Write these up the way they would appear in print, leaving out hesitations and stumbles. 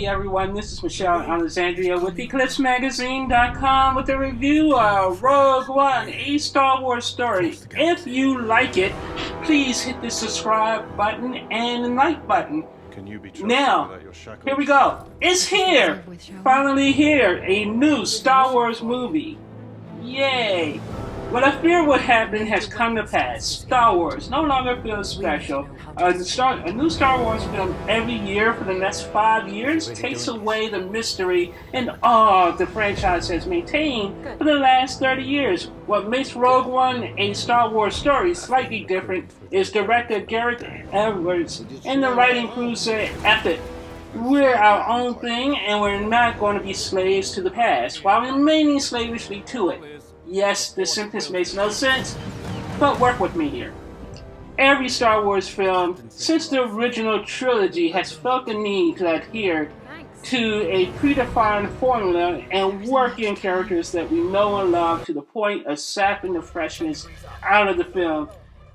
everyone, this is Michelle Alexandria with EclipseMagazine.com with a review of Rogue One, a Star Wars story. If you like it, please hit the subscribe button and the like button. Now, here we go. It's here! Finally here, a new Star Wars movie. Yay! What I fear would happen has come to pass. Star Wars no longer feels special. A new Star Wars film every year for the next 5 years takes away the mystery and awe the franchise has maintained for the last 30 years. What makes Rogue One, a Star Wars story, slightly different is director Gareth Edwards and the writing crew say, F it. We're our own thing and we're not going to be slaves to the past while remaining slavishly to it. Yes, this sentence makes no sense, but work with me here. Every Star Wars film since the original trilogy has felt the need to adhere to a predefined formula and work in characters that we know and love to the point of sapping the freshness out of the film.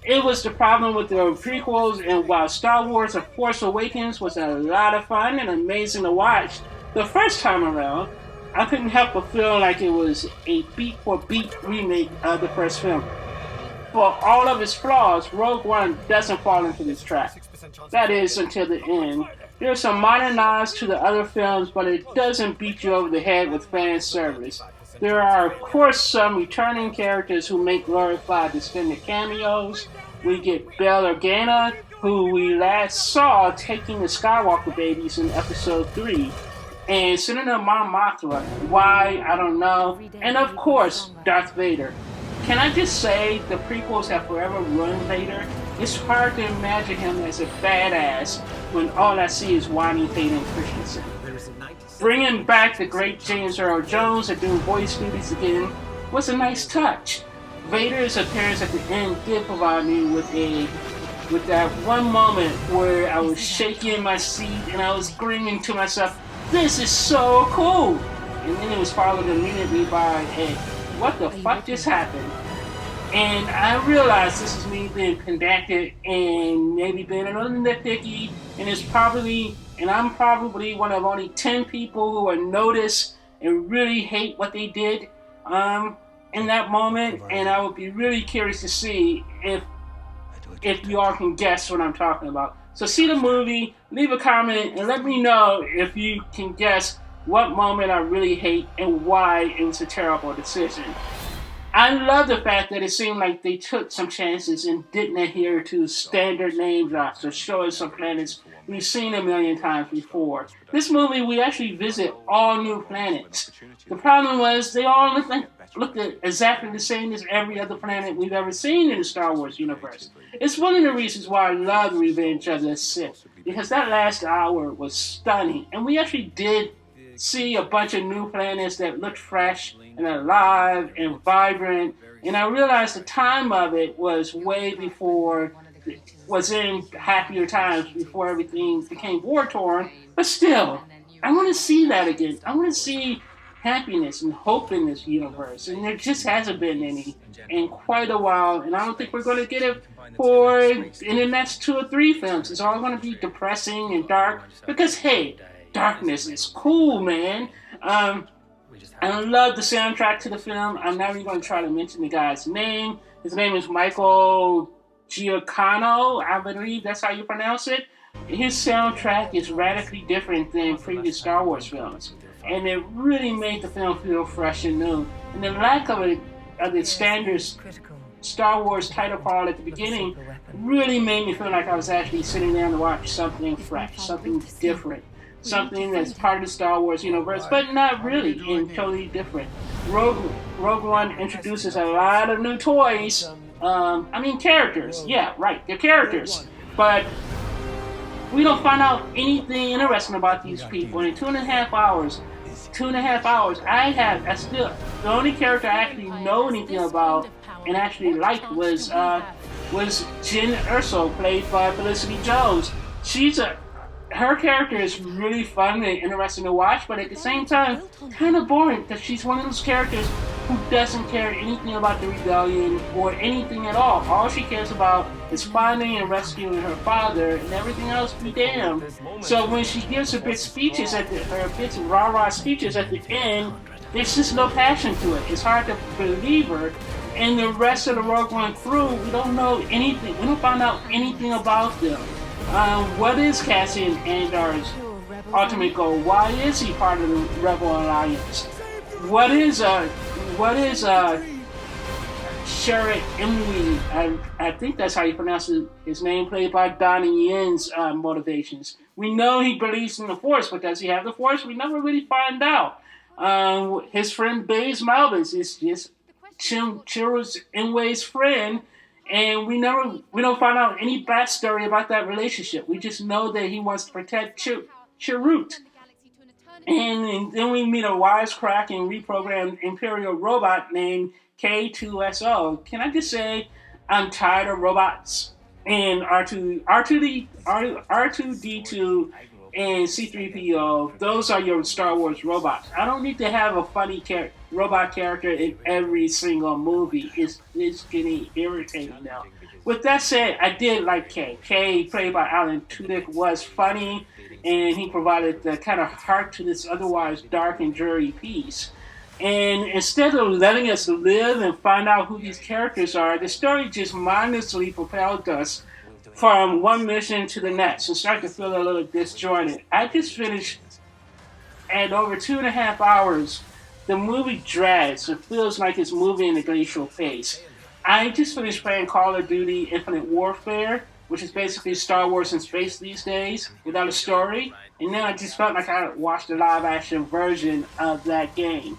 It was the problem with the prequels, and while Star Wars The Force Awakens was a lot of fun and amazing to watch the first time around, I couldn't help but feel like it was a beat-for-beat remake of the first film. For all of its flaws, Rogue One doesn't fall into this trap. That is, until the end. There are some minor nods to the other films, but it doesn't beat you over the head with fan service. There are, of course, some returning characters who make glorified extended cameos. We get Bail Organa, who we last saw taking the Skywalker babies in Episode 3. And Senator Mon Mothma, why, I don't know. And of course, Darth Vader. Can I just say, the prequels have forever ruined Vader? It's hard to imagine him as a badass when all I see is whiny Hayden Christensen. Bringing back the great James Earl Jones and doing voice duties again was a nice touch. Vader's appearance at the end did provide me with that one moment where I was shaking in my seat and I was screaming to myself, "This is so cool!" And then it was followed immediately by, "Hey, what the fuck just happened?" And I realized this is me being pedantic and maybe being a little nitpicky, and I'm probably one of only 10 people who will notice and really hate what they did in that moment, and I would be really curious to see if you all can guess what I'm talking about. So see the movie, leave a comment, and let me know if you can guess what moment I really hate and why it was a terrible decision. I love the fact that it seemed like they took some chances and didn't adhere to standard name drops or show us some planets we've seen a million times before. This movie, we actually visit all new planets. The problem was they all looked exactly the same as every other planet we've ever seen in the Star Wars universe. It's one of the reasons why I love Revenge of the Sith, because that last hour was stunning, and we actually did see a bunch of new planets that looked fresh and alive and vibrant, and I realized the time of it was way before, was in happier times before everything became war-torn, but still, I want to see that again. I want to see happiness and hope in this universe, and there just hasn't been any in quite a while, and I don't think we're going to get it in the next 2 or 3 films. It's all going to be depressing and dark, because hey, darkness is cool, man. I love the soundtrack to the film. I'm not even going to try to mention the guy's name. His name is Michael Giacchino, I believe that's how you pronounce it. His soundtrack is radically different than previous Star Wars films, and it really made the film feel fresh and new. And the lack of the standard Star Wars title card at the beginning really made me feel like I was actually sitting down to watch something fresh, something different, something that's part of the Star Wars universe, but not really, and totally different. Rogue One introduces a lot of new toys. Characters. Yeah, right, they're characters. But we don't find out anything interesting about these people. And in 2.5 hours, the only character I actually know anything about and actually liked was Jyn Erso, played by Felicity Jones. Her character is really fun and interesting to watch, but at the same time, kind of boring, because she's one of those characters who doesn't care anything about the rebellion or anything at all. All she cares about is finding and rescuing her father, and everything else be damned. So when she gives her big speeches her big rah-rah speeches at the end, there's just no passion to it. It's hard to believe her. And the rest of the Rogue One crew, we don't know anything. We don't find out anything about them. What is Cassian Andar's ultimate goal? Why is he part of the Rebel Alliance? What is Sherrod Imwe, I think that's how you pronounce his name, played by Donnie Yen's motivations? We know he believes in the Force, but does he have the Force? We never really find out. His friend Baze Malbus is just Chirrut Imwe's friend, and we don't find out any backstory about that relationship. We just know that he wants to protect Chirrut. And then we meet a wisecracking reprogrammed Imperial robot named K2SO. Can I just say, I'm tired of robots. And R2D2 and C-3PO, those are your Star Wars robots. I don't need to have a funny robot character in every single movie. It's getting irritating now. With that said, I did like K. K, played by Alan Tudyk, was funny, and he provided the kind of heart to this otherwise dark and dreary piece. And instead of letting us live and find out who these characters are, the story just mindlessly propelled us from one mission to the next and started to feel a little disjointed. I just finished at over 2.5 hours. The movie drags. It feels like it's moving in a glacial pace. I just finished playing Call of Duty Infinite Warfare, which is basically Star Wars in space these days, without a story. And then I just felt like I watched a live-action version of that game.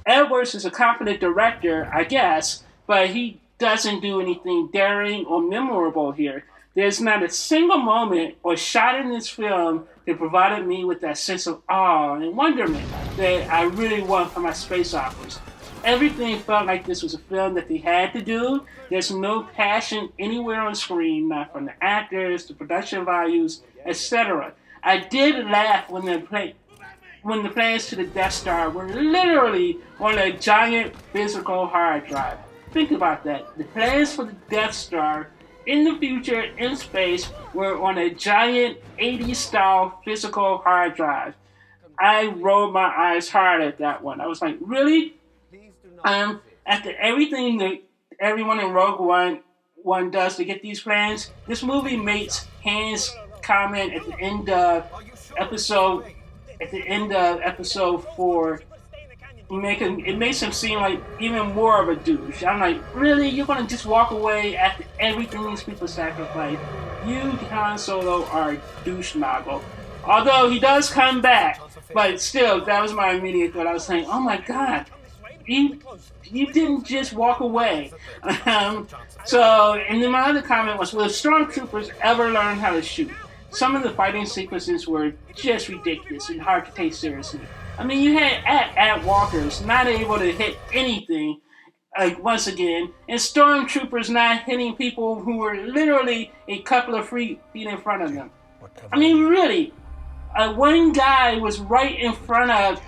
Edwards is a competent director, I guess, but he doesn't do anything daring or memorable here. There's not a single moment or shot in this film that provided me with that sense of awe and wonderment that I really want from my space operas. Everything felt like this was a film that they had to do. There's no passion anywhere on screen, not from the actors, the production values, etc. I did laugh when the plans to the Death Star were literally on a giant physical hard drive. Think about that. The plans for the Death Star in the future, in space, were on a giant 80s style physical hard drive. I rolled my eyes hard at that one. I was like, really? After everything that everyone in Rogue One does to get these plans, this movie makes Han's comment at the end of episode 4. It makes him seem like even more of a douche. I'm like, really? You're gonna just walk away after everything these people sacrifice? You, Han Solo, are a douche nozzle. Although he does come back, but still, that was my immediate thought. I was saying, oh my God, you didn't just walk away. And then my other comment was, will stormtroopers ever learn how to shoot? Some of the fighting sequences were just ridiculous and hard to take seriously. I mean, you had at walkers not able to hit anything, once again, and stormtroopers not hitting people who were literally a couple of feet in front of them. I mean, really, one guy was right in front of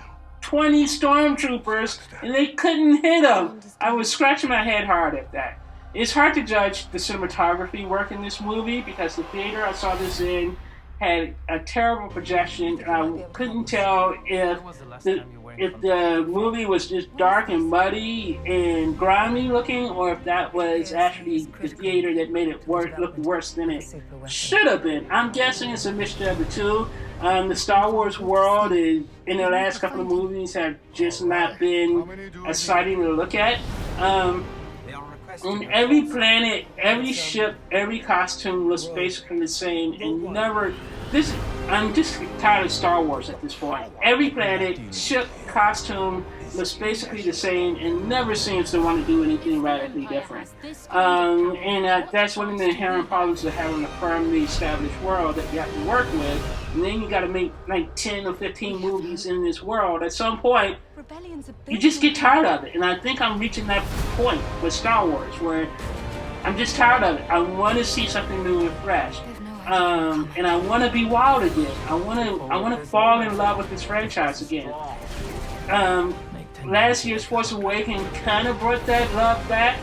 20 stormtroopers, and they couldn't hit him. I was scratching my head hard at that. It's hard to judge the cinematography work in this movie because the theater I saw this in had a terrible projection, and I couldn't tell if the movie was just dark and muddy and grimy looking, or if that was actually the theater that made it look worse than it should have been. I'm guessing it's a mixture of the two. The Star Wars world in the last couple of movies have just not been exciting to look at. And every planet, every ship, every costume looks basically the same, and I'm just tired of Star Wars at this point. Every planet, ship, costume looks basically the same, and never seems to want to do anything radically different. That's one of the inherent problems of having a firmly established world that you have to work with. And then you got to make like 10 or 15 movies in this world. At some point, you just get tired of it. And I think I'm reaching that point with Star Wars where I'm just tired of it. I want to see something new and fresh. And I want to be wild again. I want to fall in love with this franchise again. last year's Force Awakens kind of brought that love back,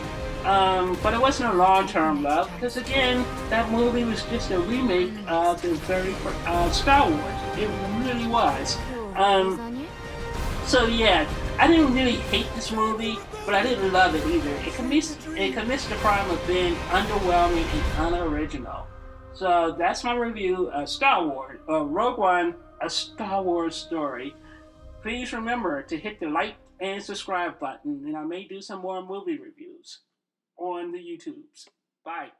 but it wasn't a long-term love because again, that movie was just a remake of the very Star Wars. It really was. So yeah, I didn't really hate this movie, but I didn't love it either. It commits the crime of being underwhelming and unoriginal. So that's my review of Star Wars, Rogue One, a Star Wars story. Please remember to hit the like and subscribe button, and I may do some more movie reviews on the YouTubes. Bye.